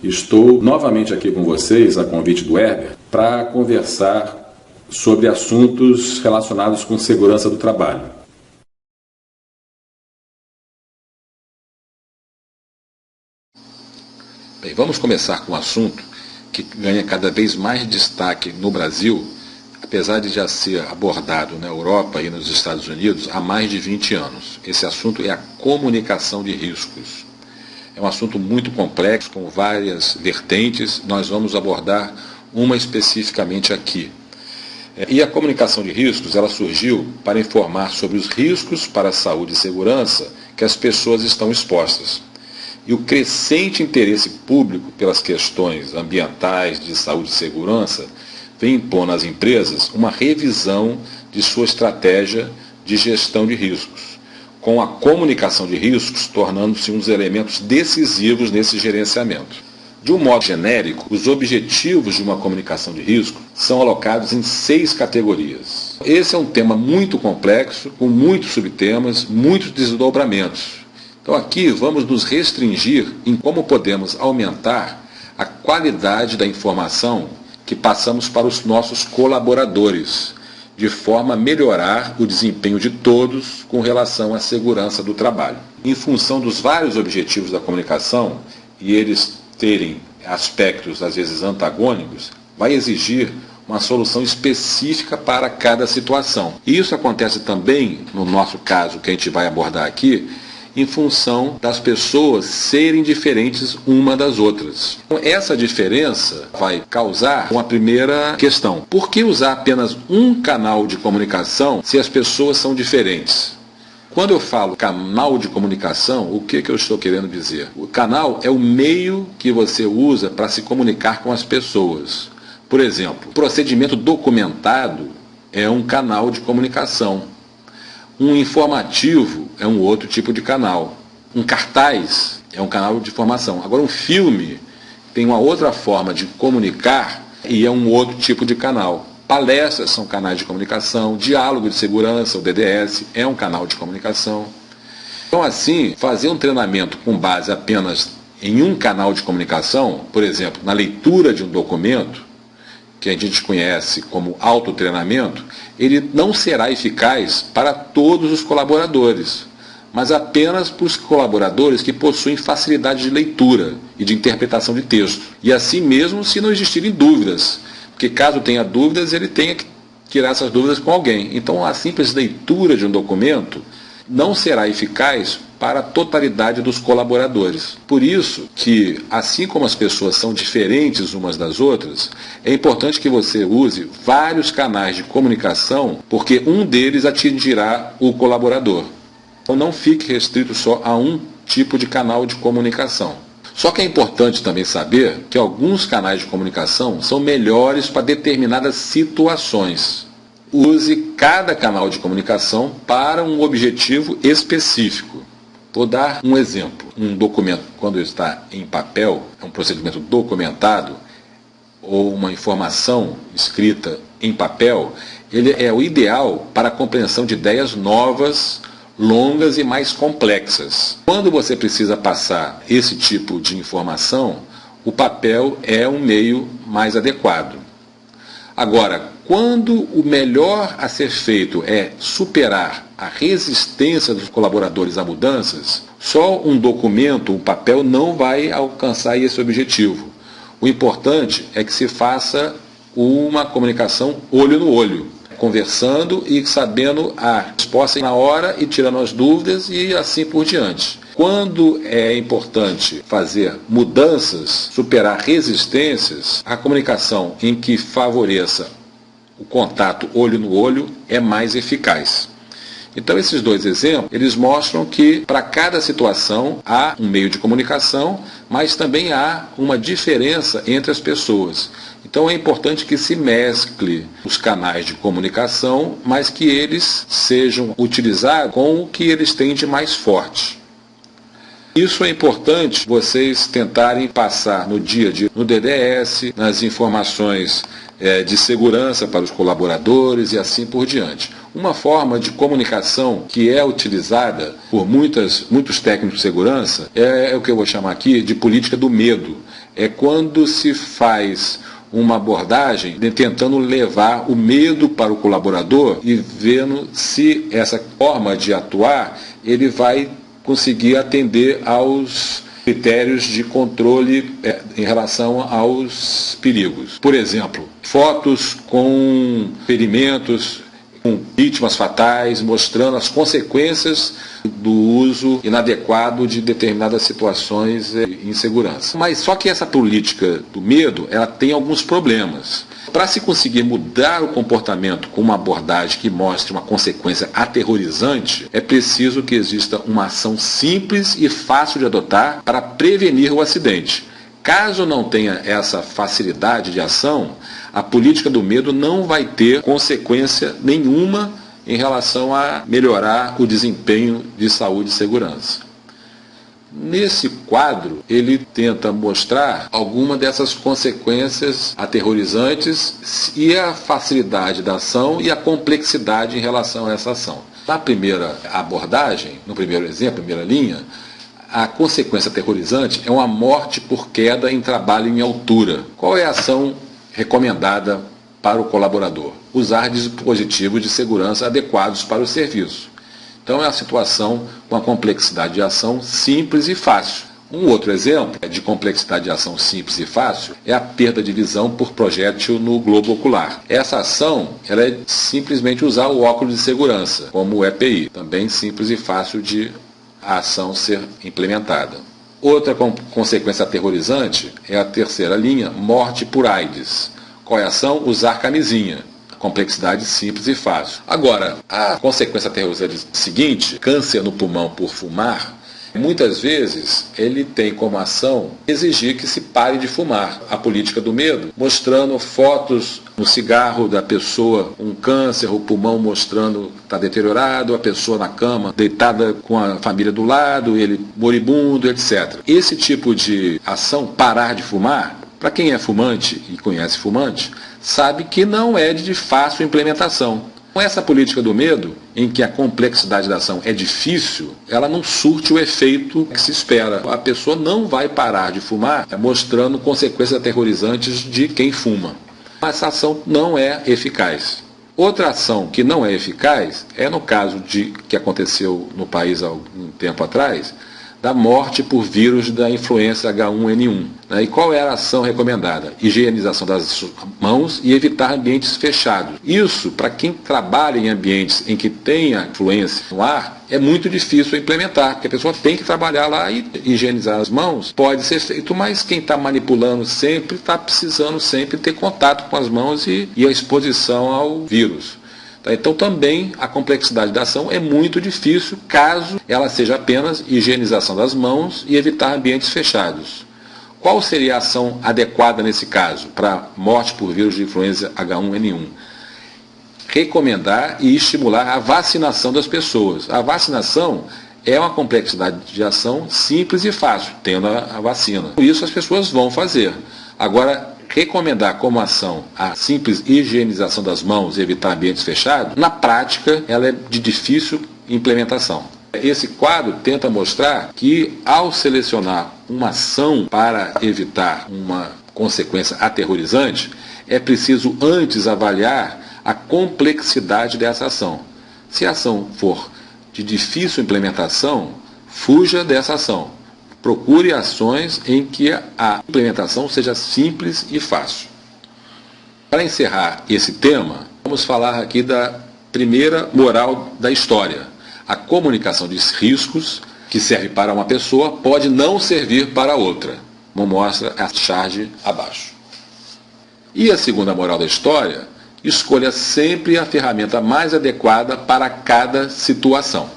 Estou novamente aqui com vocês, a convite do Herbert, para conversar sobre assuntos relacionados com segurança do trabalho. Bem, vamos começar com um assunto que ganha cada vez mais destaque no Brasil, apesar de já ser abordado na Europa e nos Estados Unidos há mais de 20 anos. Esse assunto é a comunicação de riscos. É um assunto muito complexo, com várias vertentes. Nós vamos abordar uma especificamente aqui. E a comunicação de riscos, ela surgiu para informar sobre os riscos para a saúde e segurança que as pessoas estão expostas. E o crescente interesse público pelas questões ambientais, de saúde e segurança, vem impor às empresas uma revisão de sua estratégia de gestão de riscos, com a comunicação de riscos tornando-se um dos elementos decisivos nesse gerenciamento. De um modo genérico, os objetivos de uma comunicação de risco são alocados em 6 categorias. Esse é um tema muito complexo, com muitos subtemas, muitos desdobramentos. Então aqui vamos nos restringir em como podemos aumentar a qualidade da informação que passamos para os nossos colaboradores, de forma a melhorar o desempenho de todos com relação à segurança do trabalho. Em função dos vários objetivos da comunicação, e eles terem aspectos às vezes antagônicos, vai exigir uma solução específica para cada situação. E isso acontece também, no nosso caso que a gente vai abordar aqui, em função das pessoas serem diferentes uma das outras. Então, essa diferença vai causar uma primeira questão. Por que usar apenas um canal de comunicação se as pessoas são diferentes? Quando eu falo canal de comunicação, o que eu estou querendo dizer? O canal é o meio que você usa para se comunicar com as pessoas. Por exemplo, o procedimento documentado é um canal de comunicação. Um informativo é um outro tipo de canal. Um cartaz é um canal de informação. Agora, um filme tem uma outra forma de comunicar e é um outro tipo de canal. Palestras são canais de comunicação. Diálogo de segurança, o DDS, é um canal de comunicação. Então, assim, fazer um treinamento com base apenas em um canal de comunicação, por exemplo, na leitura de um documento, que a gente conhece como autotreinamento, ele não será eficaz para todos os colaboradores, mas apenas para os colaboradores que possuem facilidade de leitura e de interpretação de texto. E assim mesmo se não existirem dúvidas, porque caso tenha dúvidas, ele tenha que tirar essas dúvidas com alguém. Então a simples leitura de um documento não será eficaz para a totalidade dos colaboradores. Por isso que, assim como as pessoas são diferentes umas das outras, é importante que você use vários canais de comunicação, porque um deles atingirá o colaborador. Então não fique restrito só a um tipo de canal de comunicação. Só que é importante também saber que alguns canais de comunicação são melhores para determinadas situações. Use cada canal de comunicação para um objetivo específico. Vou dar um exemplo. Um documento, quando está em papel, é um procedimento documentado, ou uma informação escrita em papel, ele é o ideal para a compreensão de ideias novas, longas e mais complexas. Quando você precisa passar esse tipo de informação, o papel é um meio mais adequado. Agora, quando o melhor a ser feito é superar a resistência dos colaboradores a mudanças, só um documento, um papel, não vai alcançar esse objetivo. O importante é que se faça uma comunicação olho no olho, conversando e sabendo a resposta na hora e tirando as dúvidas e assim por diante. Quando é importante fazer mudanças, superar resistências, a comunicação em que favoreça o contato olho no olho é mais eficaz. Então esses dois exemplos, eles mostram que para cada situação há um meio de comunicação, mas também há uma diferença entre as pessoas. Então é importante que se mescle os canais de comunicação, mas que eles sejam utilizados com o que eles têm de mais forte. Isso é importante vocês tentarem passar no dia a dia, no DDS, nas informações de segurança para os colaboradores e assim por diante. Uma forma de comunicação que é utilizada por muitos técnicos de segurança é o que eu vou chamar aqui de política do medo. é quando se faz uma abordagem tentando levar o medo para o colaborador e vendo se essa forma de atuar ele vai conseguir atender aos critérios de controle em relação aos perigos. Por exemplo, fotos com ferimentos, com vítimas fatais, mostrando as consequências do uso inadequado de determinadas situações de insegurança. Mas só que essa política do medo, ela tem alguns problemas. Para se conseguir mudar o comportamento com uma abordagem que mostre uma consequência aterrorizante, é preciso que exista uma ação simples e fácil de adotar para prevenir o acidente. Caso não tenha essa facilidade de ação, a política do medo não vai ter consequência nenhuma em relação a melhorar o desempenho de saúde e segurança. Nesse quadro, ele tenta mostrar alguma dessas consequências aterrorizantes e a facilidade da ação e a complexidade em relação a essa ação. Na primeira abordagem, no primeiro exemplo, primeira linha, a consequência aterrorizante é uma morte por queda em trabalho em altura. Qual é a ação recomendada para o colaborador? Usar dispositivos de segurança adequados para o serviço. Então é uma situação com a complexidade de ação simples e fácil. Um outro exemplo de complexidade de ação simples e fácil é a perda de visão por projétil no globo ocular. Essa ação ela é simplesmente usar o óculos de segurança, como o EPI. Também simples e fácil de a ação ser implementada. Outra consequência aterrorizante é a terceira linha, morte por AIDS. Qual é a ação? Usar camisinha. Complexidade simples e fácil. Agora, a consequência aterrorizante seguinte, câncer no pulmão por fumar, muitas vezes ele tem como ação exigir que se pare de fumar. A política do medo, mostrando fotos no cigarro da pessoa com câncer, o pulmão mostrando que está deteriorado, a pessoa na cama deitada com a família do lado, ele moribundo, etc. Esse tipo de ação, parar de fumar, para quem é fumante e conhece fumante, sabe que não é de fácil implementação. Com essa política do medo, em que a complexidade da ação é difícil, ela não surte o efeito que se espera. A pessoa não vai parar de fumar, mostrando consequências aterrorizantes de quem fuma. Essa ação não é eficaz. Outra ação que não é eficaz é no caso que aconteceu no país há algum tempo atrás, da morte por vírus da influenza H1N1. E qual era a ação recomendada? Higienização das mãos e evitar ambientes fechados. Isso, para quem trabalha em ambientes em que tenha influência no ar, é muito difícil implementar, porque a pessoa tem que trabalhar lá e higienizar as mãos. Pode ser feito, mas quem está manipulando sempre está precisando sempre ter contato com as mãos e a exposição ao vírus. Então também a complexidade da ação é muito difícil caso ela seja apenas higienização das mãos e evitar ambientes fechados. Qual seria a ação adequada nesse caso para morte por vírus de influenza H1N1? Recomendar e estimular a vacinação das pessoas. A vacinação é uma complexidade de ação simples e fácil, tendo a vacina. Por isso as pessoas vão fazer. Agora, recomendar como ação a simples higienização das mãos e evitar ambientes fechados, na prática ela é de difícil implementação. Esse quadro tenta mostrar que ao selecionar uma ação para evitar uma consequência aterrorizante, é preciso antes avaliar a complexidade dessa ação. Se a ação for de difícil implementação, fuja dessa ação. Procure ações em que a implementação seja simples e fácil. Para encerrar esse tema, vamos falar aqui da primeira moral da história. A comunicação de riscos, que serve para uma pessoa, pode não servir para outra, como mostra a charge abaixo. E a segunda moral da história, escolha sempre a ferramenta mais adequada para cada situação.